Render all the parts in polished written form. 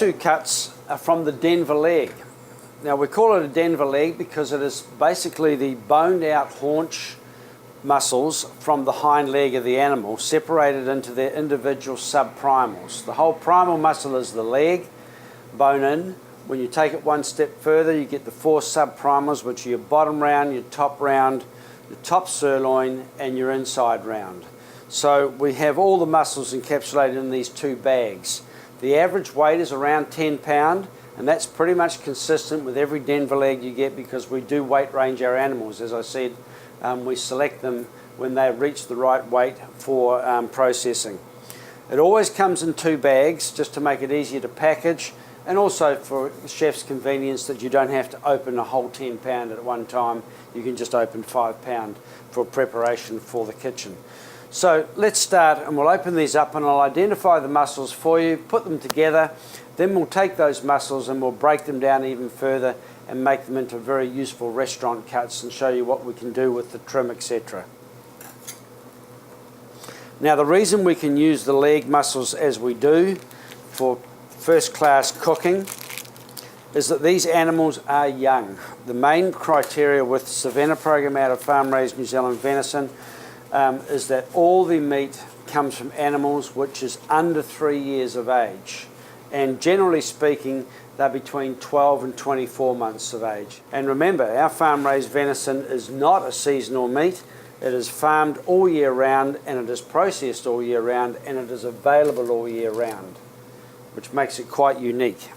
two cuts are from the Denver leg. Now we call it a Denver leg because it is basically the boned out haunch muscles from the hind leg of the animal separated into their individual subprimals. The whole primal muscle is the leg, bone in. When you take it one step further, you get the four subprimals, which are your bottom round, your top sirloin, and your inside round. So we have all the muscles encapsulated in these two bags. The average weight is around 10 pounds, and that's pretty much consistent with every Denver leg you get because we do weight range our animals. As I said, we select them when they reach the right weight for processing. It always comes in two bags just to make it easier to package, and also for the chef's convenience that you don't have to open a whole 10 pound at one time. You can just open 5 pound for preparation for the kitchen. So let's start, and we'll open these up and I'll identify the muscles for you, put them together, then we'll take those muscles and we'll break them down even further and make them into very useful restaurant cuts and show you what we can do with the trim, etc. Now the reason we can use the leg muscles as we do for first class cooking is that these animals are young. The main criteria with Cervena program out of farm raised New Zealand venison is that all the meat comes from animals which is under 3 years of age, and generally speaking they're between 12 and 24 months of age. And remember, our farm raised venison is not a seasonal meat. It is farmed all year round, and it is processed all year round, and it is available all year round, which makes it quite unique.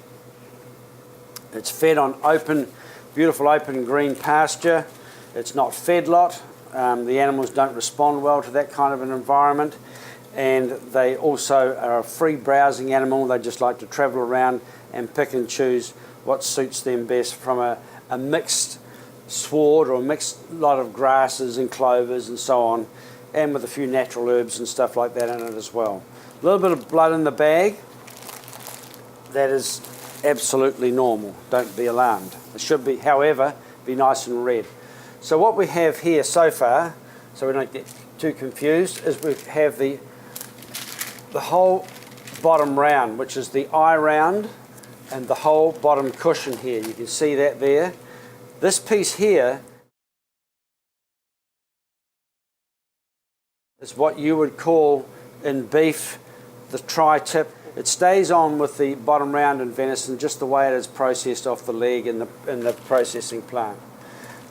It's fed on open, beautiful open green pasture. It's not feedlot. The animals don't respond well to that kind of an environment, and they also are a free browsing animal. They just like to travel around and pick and choose what suits them best from a mixed sward or a mixed lot of grasses and clovers and so on, and with a few natural herbs and stuff like that in it as well. A little bit of blood in the bag. That is absolutely normal. Don't be alarmed. It should be, however, be nice and red. So what we have here so far, so we don't get too confused, is we have the whole bottom round, which is the eye round, and the whole bottom cushion here. You can see that there. This piece here is what you would call in beef the tri-tip. It stays on with the bottom round in venison just the way it is processed off the leg in the processing plant.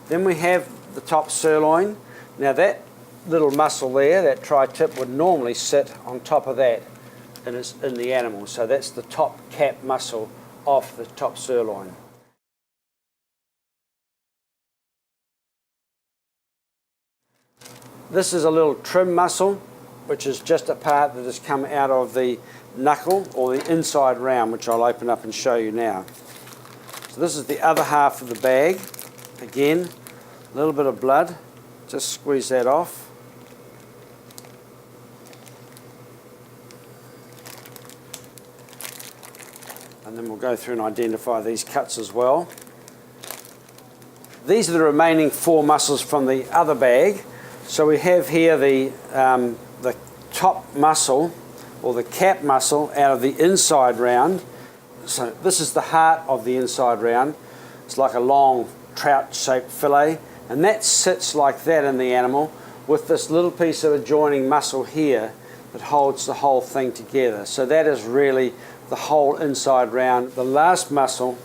Then we have the top sirloin. Now that little muscle there, that tri-tip, would normally sit on top of that in the animal. So that's the top cap muscle of the top sirloin. This is a little trim muscle, which is just a part that has come out of the knuckle or the inside round, which I'll open up and show you now. So this is the other half of the bag. Again, a little bit of blood. Just squeeze that off. And then we'll go through and identify these cuts as well. These are the remaining 4 muscles from the other bag. So we have here the top muscle, or the cap muscle, out of the inside round. So this is the heart of the inside round. It's like a long trout-shaped fillet, and that sits like that in the animal with this little piece of adjoining muscle here that holds the whole thing together. So that is really the whole inside round. The last muscle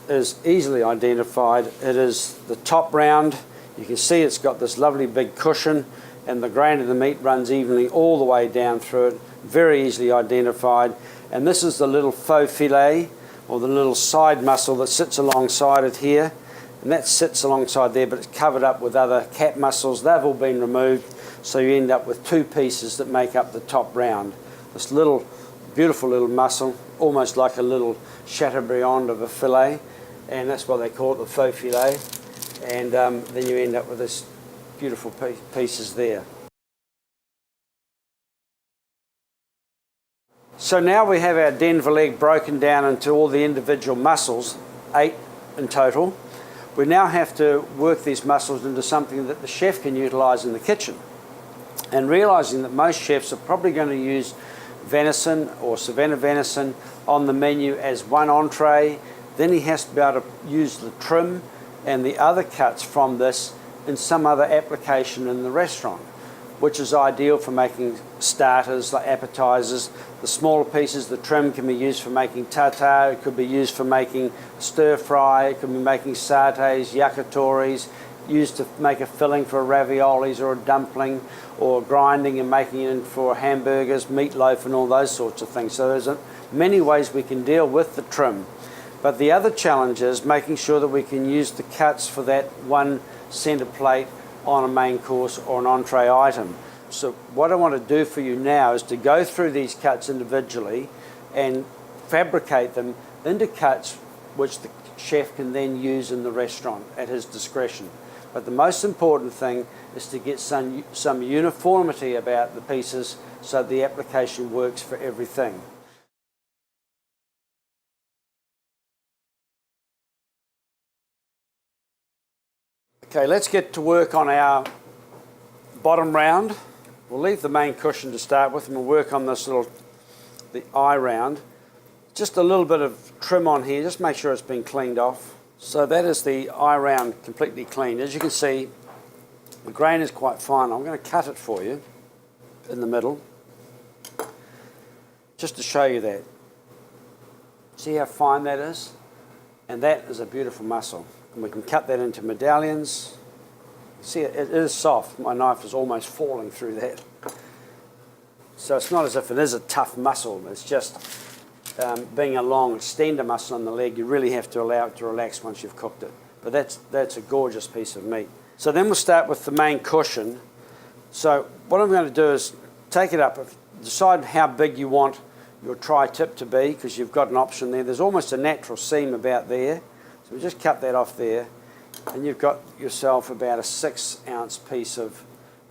is easily identified. It is the top round. You can see it's got this lovely big cushion, and the grain of the meat runs evenly all the way down through it, very easily identified. And this is the little faux filet, or the little side muscle that sits alongside it here, and that sits alongside there, but it's covered up with other cap muscles. They've all been removed, so you end up with 2 pieces that make up the top round. This little, beautiful little muscle, almost like a little chateaubriand of a filet, and that's why they call it the faux filet. And then you end up with this beautiful pieces there. So now we have our Denver leg broken down into all the individual muscles, 8 in total. We now have to work these muscles into something that the chef can utilise in the kitchen. And realising that most chefs are probably going to use venison or Cervena venison on the menu as one entree. Then he has to be able to use the trim and the other cuts from this in some other application in the restaurant, which is ideal for making starters, like appetizers. The smaller pieces, the trim, can be used for making tartare, it could be used for making stir fry, it could be making satay, yakitoris, used to make a filling for raviolis or a dumpling, or grinding and making it in for hamburgers, meatloaf and all those sorts of things. So there's many ways we can deal with the trim. But the other challenge is making sure that we can use the cuts for that one centre plate on a main course or an entree item. So what I want to do for you now is to go through these cuts individually and fabricate them into cuts which the chef can then use in the restaurant at his discretion. But the most important thing is to get some uniformity about the pieces so the application works for everything. Okay, let's get to work on our bottom round. We'll leave the main cushion to start with and we'll work on this the eye round. Just a little bit of trim on here, just make sure it's been cleaned off. So that is the eye round completely cleaned. As you can see, the grain is quite fine. I'm going to cut it for you in the middle, just to show you that. See how fine that is? And that is a beautiful muscle. And we can cut that into medallions. See, it is soft. My knife is almost falling through that. So it's not as if it is a tough muscle. It's just being a long extender muscle on the leg, you really have to allow it to relax once you've cooked it. But that's a gorgeous piece of meat. So then we'll start with the main cushion. So what I'm going to do is take it up, decide how big you want your tri-tip to be, because you've got an option there. There's almost a natural seam about there. So we just cut that off there, and you've got yourself about a 6-ounce piece of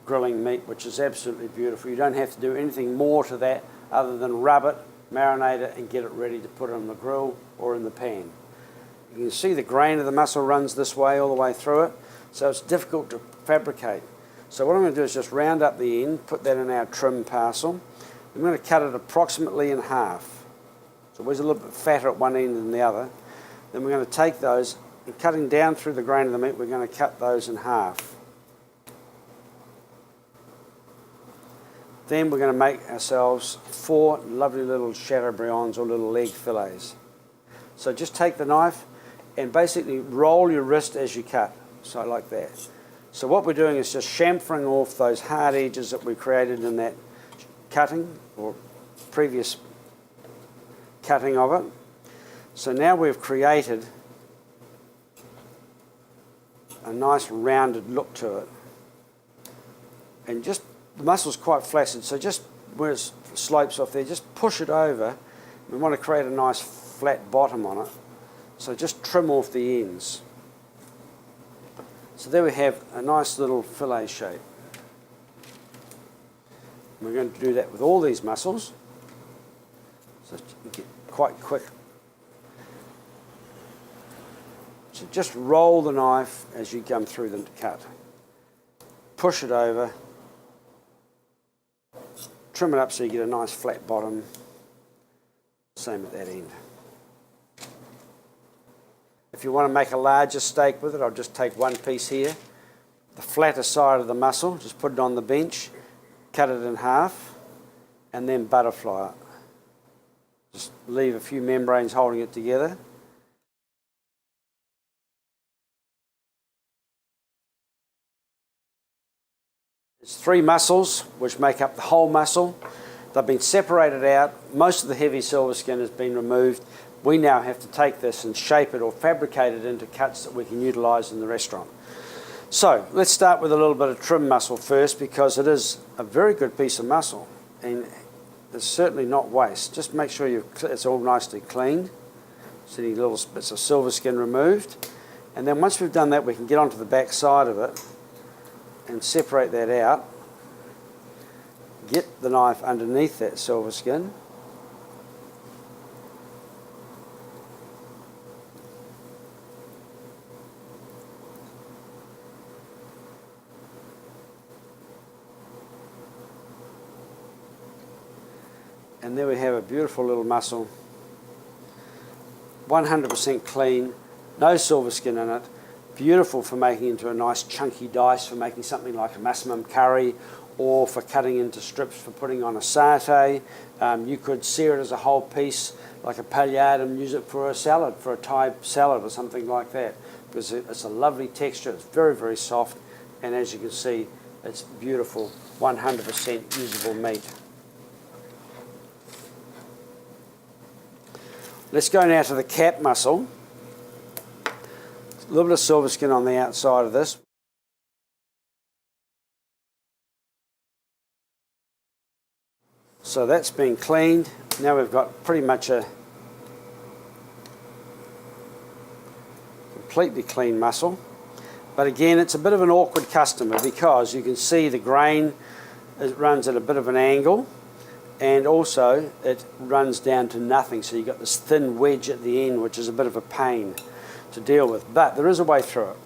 grilling meat, which is absolutely beautiful. You don't have to do anything more to that other than rub it, marinate it, and get it ready to put it on the grill or in the pan. You can see the grain of the muscle runs this way all the way through it, so it's difficult to fabricate. So what I'm going to do is just round up the end, put that in our trim parcel. I'm going to cut it approximately in half. So it's a little bit fatter at one end than the other. Then we're going to take those, and cutting down through the grain of the meat, we're going to cut those in half. Then we're going to make ourselves 4 lovely little chateaubriands or little leg fillets. So just take the knife and basically roll your wrist as you cut, so like that. So what we're doing is just chamfering off those hard edges that we created in that cutting or previous cutting of it. So now we've created a nice rounded look to it. And just, the muscle's quite flaccid, so just where it slopes off there, just push it over. We want to create a nice flat bottom on it. So just trim off the ends. So there we have a nice little fillet shape. We're going to do that with all these muscles. So you get quite quick. So just roll the knife as you come through them to cut. Push it over. Trim it up so you get a nice flat bottom. Same at that end. If you want to make a larger steak with it, I'll just take one piece here. The flatter side of the muscle, just put it on the bench, cut it in half, and then butterfly it. Just leave a few membranes holding it together. There's 3 muscles which make up the whole muscle. They've been separated out. Most of the heavy silver skin has been removed. We now have to take this and shape it or fabricate it into cuts that we can utilise in the restaurant. So let's start with a little bit of trim muscle first, because it is a very good piece of muscle and it's certainly not waste. Just make sure it's all nicely cleaned. See any little bits of silver skin removed. And then once we've done that, we can get onto the back side of it and separate that out. Get the knife underneath that silver skin. And there we have a beautiful little mussel, 100% clean, no silver skin in it, beautiful for making into a nice chunky dice for making something like a massamum curry, or for cutting into strips for putting on a satay. You could sear it as a whole piece like a paillade and use it for a salad, for a Thai salad or something like that, because it's a lovely texture. It's very, very soft, and as you can see, it's beautiful, 100% usable meat. Let's go now to the cat mussel. A little bit of silver skin on the outside of this. So that's been cleaned. Now we've got pretty much a completely clean mussel. But again, it's a bit of an awkward customer because you can see the grain, it runs at a bit of an angle, and also it runs down to nothing. So you've got this thin wedge at the end, which is a bit of a pain to deal with. But there is a way through it.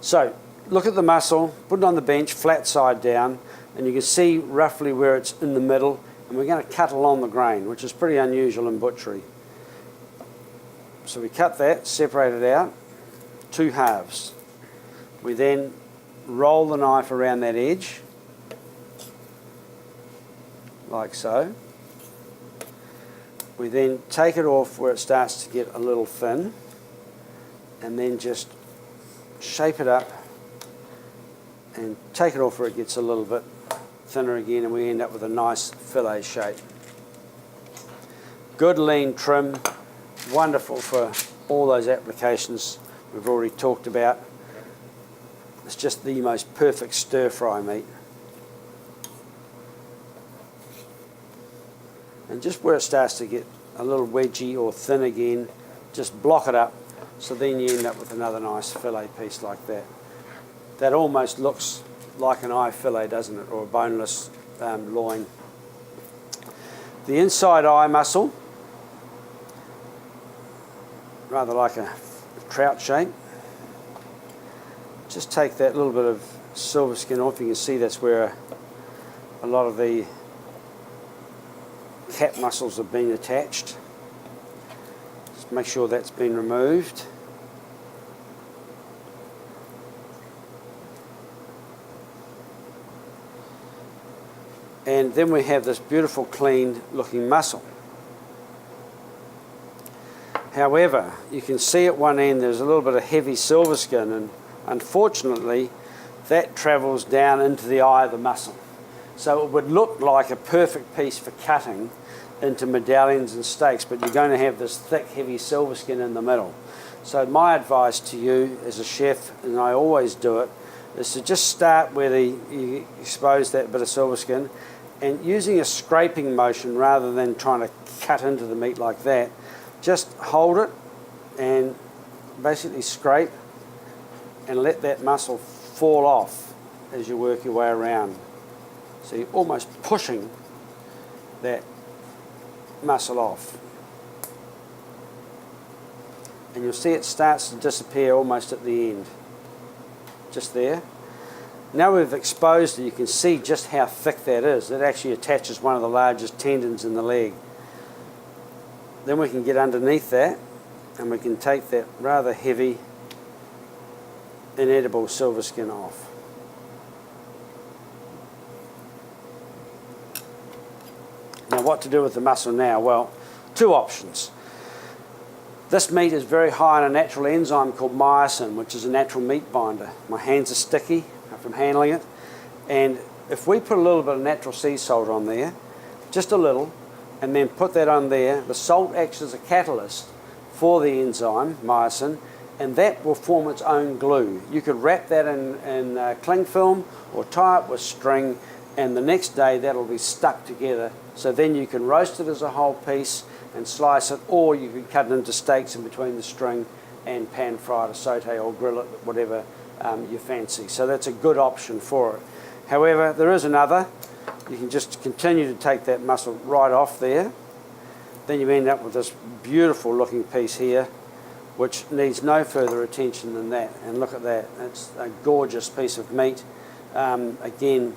So look at the mussel, put it on the bench, flat side down, and you can see roughly where it's in the middle, and we're going to cut along the grain, which is pretty unusual in butchery. So we cut that, separate it out, 2 halves. We then roll the knife around that edge, like so. We then take it off where it starts to get a little thin, and then just shape it up and take it off where it gets a little bit thinner again, and we end up with a nice fillet shape. Good lean trim, wonderful for all those applications we've already talked about. It's just the most perfect stir-fry meat. And just where it starts to get a little wedgy or thin again, just block it up, so then you end up with another nice fillet piece like that. That almost looks like an eye fillet, doesn't it, or a boneless loin. The inside eye muscle, rather like a trout shape. Just take that little bit of silver skin off. You can see that's where a lot of the cat muscles have been attached. Just make sure that's been removed. And then we have this beautiful clean looking mussel. However, you can see at one end there's a little bit of heavy silver skin, and unfortunately that travels down into the eye of the mussel. So it would look like a perfect piece for cutting into medallions and steaks, but you're going to have this thick heavy silver skin in the middle. So my advice to you as a chef, and I always do it, is to just start where you expose that bit of silver skin, and using a scraping motion rather than trying to cut into the meat like that, just hold it and basically scrape and let that muscle fall off as you work your way around. So you're almost pushing that muscle off. And you'll see it starts to disappear almost at the end. Just there. Now we've exposed it, you can see just how thick that is. It actually attaches one of the largest tendons in the leg. Then we can get underneath that, and we can take that rather heavy, inedible silver skin off. Now what to do with the mussel now? Well, 2 options. This meat is very high in a natural enzyme called myosin, which is a natural meat binder. My hands are sticky from handling it, and if we put a little bit of natural sea salt on there, just a little, and then put that on there, the salt acts as a catalyst for the enzyme, myosin, and that will form its own glue. You could wrap that in cling film or tie it with string, and the next day that'll be stuck together. So then you can roast it as a whole piece and slice it, or you can cut it into steaks in between the string and pan fry it or saute or grill it, whatever you fancy. So that's a good option for it. However, there is another. You can just continue to take that muscle right off there. Then you end up with this beautiful looking piece here, which needs no further attention than that. And look at that. It's a gorgeous piece of meat. Again,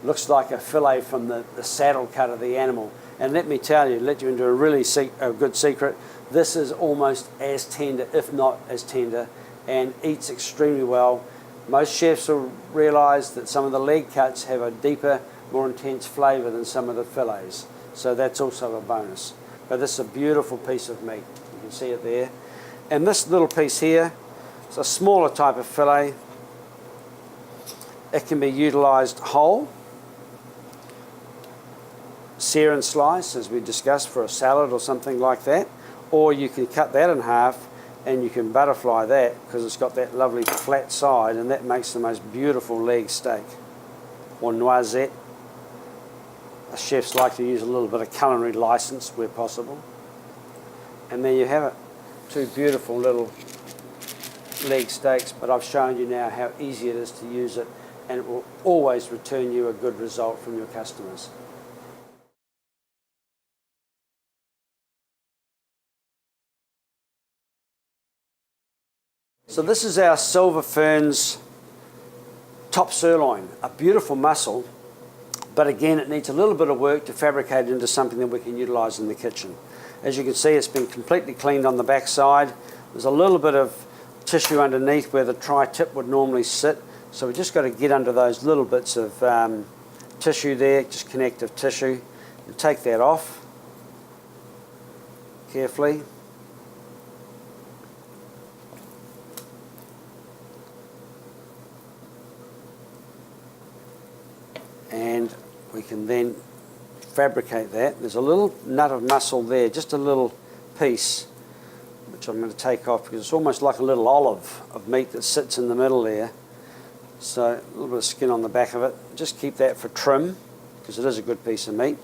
Looks like a fillet from the saddle cut of the animal. And let me tell you, let you into a good secret, this is almost as tender, if not as tender, and eats extremely well. Most chefs will realise that some of the leg cuts have a deeper, more intense flavour than some of the fillets. So that's also a bonus. But this is a beautiful piece of meat. You can see it there. And this little piece here is a smaller type of fillet. It can be utilised whole, sear and slice, as we discussed, for a salad or something like that. Or you can cut that in half and you can butterfly that because it's got that lovely flat side, and that makes the most beautiful leg steak. Or noisette. Chefs like to use a little bit of culinary license where possible. And there you have it. Two beautiful little leg steaks, but I've shown you now how easy it is to use it, and it will always return you a good result from your customers. So this is our Silver Ferns top sirloin, a beautiful muscle, but again it needs a little bit of work to fabricate it into something that we can utilise in the kitchen. As you can see, it's been completely cleaned on the back side. There's a little bit of tissue underneath where the tri-tip would normally sit, so we've just got to get under those little bits of tissue there, just connective tissue, and take that off carefully. And we can then fabricate that. There's a little nut of muscle there, just a little piece, which I'm going to take off because it's almost like a little olive of meat that sits in the middle there. So a little bit of skin on the back of it. Just keep that for trim because it is a good piece of meat.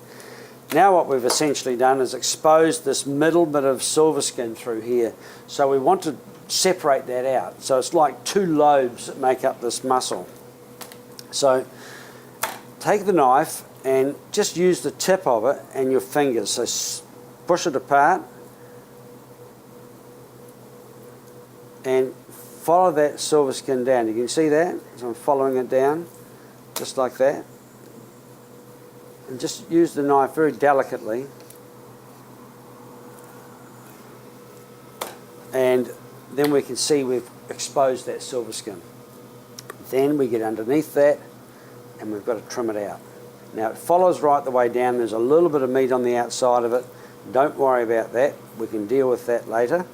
Now what we've essentially done is exposed this middle bit of silver skin through here. So we want to separate that out. So it's like two lobes that make up this muscle. So take the knife and just use the tip of it and your fingers. So push it apart and follow that silver skin down. You can see that? So I'm following it down, just like that. And just use the knife very delicately. And then we can see we've exposed that silver skin. Then we get underneath that and we've got to trim it out. Now it follows right the way down. There's a little bit of meat on the outside of it. Don't worry about that. We can deal with that later.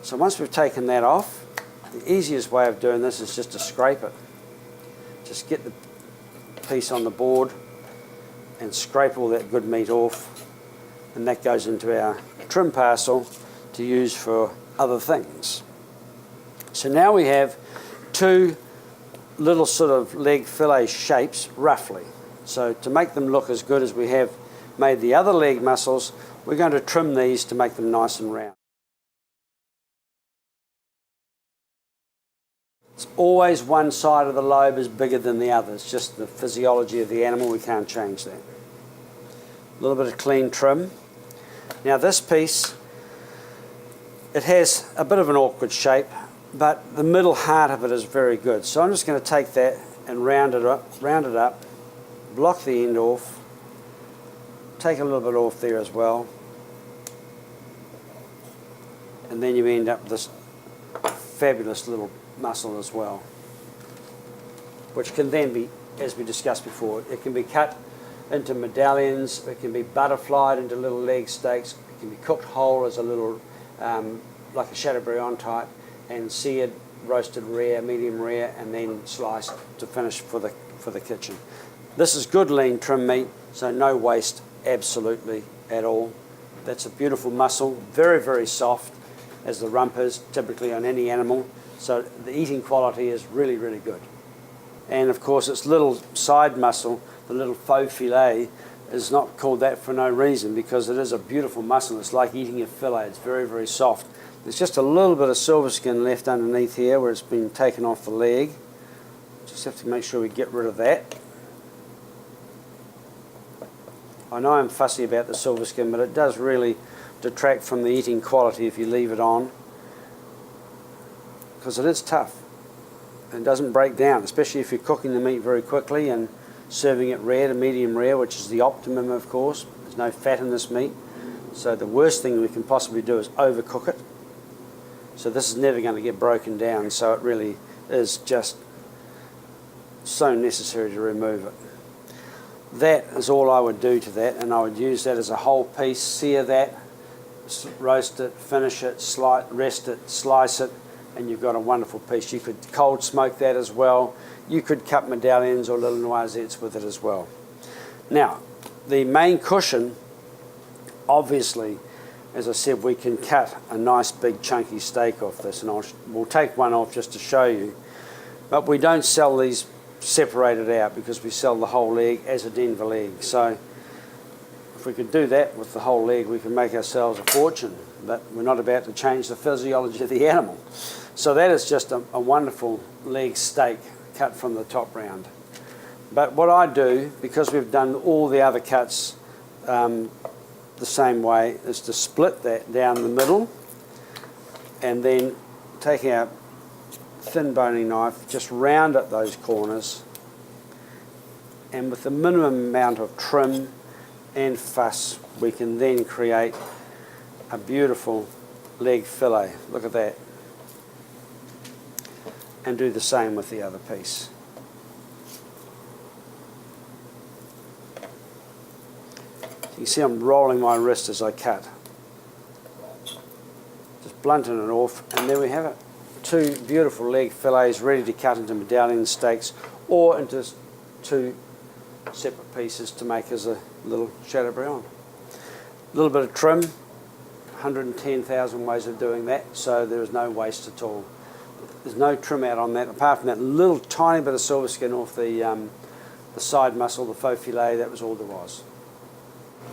So once we've taken that off, the easiest way of doing this is just to scrape it. Just get the piece on the board and scrape all that good meat off, and that goes into our trim parcel to use for other things. So now we have two little sort of leg fillet shapes, roughly. So to make them look as good as we have made the other leg muscles, we're going to trim these to make them nice and round. It's always one side of the lobe is bigger than the other. It's just the physiology of the animal. We can't change that. A little bit of clean trim. Now this piece, it has a bit of an awkward shape, but the middle heart of it is very good. So I'm just going to take that and round it up, block the end off, take a little bit off there as well, and then you end up with this fabulous little muscle as well, which can then be, as we discussed before, it can be cut into medallions, it can be butterflied into little leg steaks, it can be cooked whole as a little, like a Chateaubriand type, and seared, roasted rare, medium rare, and then sliced to finish for the kitchen. This is good lean trim meat, so no waste absolutely at all. That's a beautiful muscle, very, very soft, as the rump is typically on any animal. So the eating quality is really, really good. And of course its little side muscle, the little faux filet, is not called that for no reason, because it is a beautiful muscle. It's like eating a fillet. It's very, very soft. There's just a little bit of silver skin left underneath here where it's been taken off the leg. Just have to make sure we get rid of that. I know I'm fussy about the silver skin, but it does really detract from the eating quality if you leave it on, because it is tough. and doesn't break down, especially if you're cooking the meat very quickly and serving it rare to medium rare, which is the optimum, of course. There's no fat in this meat, so the worst thing we can possibly do is overcook it. So this is never going to get broken down, so it really is just so necessary to remove it. That is all I would do to that, and I would use that as a whole piece, sear that, roast it, finish it, rest it, slice it, and you've got a wonderful piece. You could cold smoke that as well. You could cut medallions or little noisettes with it as well. Now, the main cushion, obviously, as I said, we can cut a nice big chunky steak off this, and we'll take one off just to show you. But we don't sell these separated out because we sell the whole leg as a Denver leg. So if we could do that with the whole leg, we can make ourselves a fortune. But we're not about to change the physiology of the animal. So that is just a wonderful leg steak cut from the top round. But what I do, because we've done all the other cuts the same way, is to split that down the middle and then take our thin boning knife, just round at those corners, and with the minimum amount of trim and fuss, we can then create a beautiful leg fillet. Look at that. And do the same with the other piece. You can see I'm rolling my wrist as I cut. Just blunting it off, and there we have it. Two beautiful leg fillets ready to cut into medallion steaks or into two separate pieces to make as a little Chateaubriand. A little bit of trim, 110,000 ways of doing that, so there is no waste at all. There's no trim out on that, apart from that little tiny bit of silver skin off the side muscle, the faux filet. That was all there was.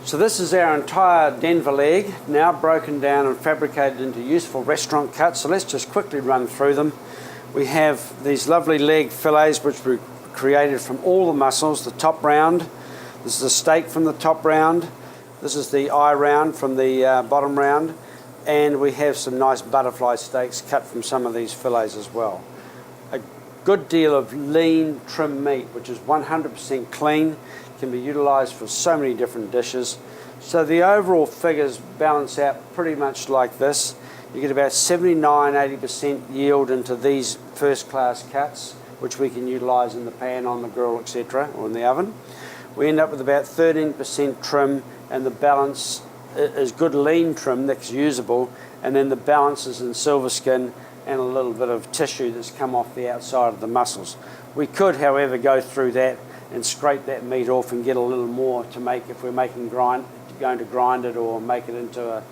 So this is our entire Denver leg, now broken down and fabricated into useful restaurant cuts. So let's just quickly run through them. We have these lovely leg fillets which were created from all the muscles, the top round. This is the steak from the top round. This is the eye round from the bottom round. And we have some nice butterfly steaks cut from some of these fillets as well. A good deal of lean trim meat, which is 100% clean, can be utilised for so many different dishes. So the overall figures balance out pretty much like this. You get about 79–80% yield into these first class cuts, which we can utilise in the pan, on the grill, etc., or in the oven. We end up with about 13% trim, and the balance is good lean trim that's usable, and then the balance is in silver skin and a little bit of tissue that's come off the outside of the muscles. We could, however, go through that and scrape that meat off and get a little more to make, if we're going to grind it or make it into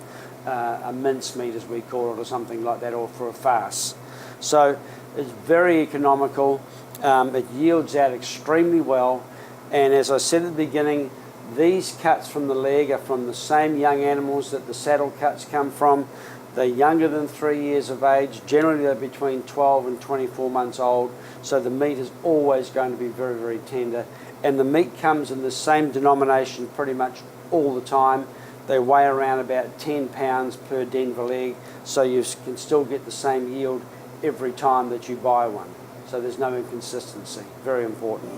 a mince meat, as we call it, or something like that, or for a farce. So it's very economical. It yields out extremely well, and as I said at the beginning, these cuts from the leg are from the same young animals that the saddle cuts come from. They're younger than 3 years of age. Generally they're between 12 and 24 months old, so the meat is always going to be very, very tender. And the meat comes in the same denomination pretty much all the time. They weigh around about 10 pounds per Denver leg, so you can still get the same yield every time that you buy one. So there's no inconsistency. Very important.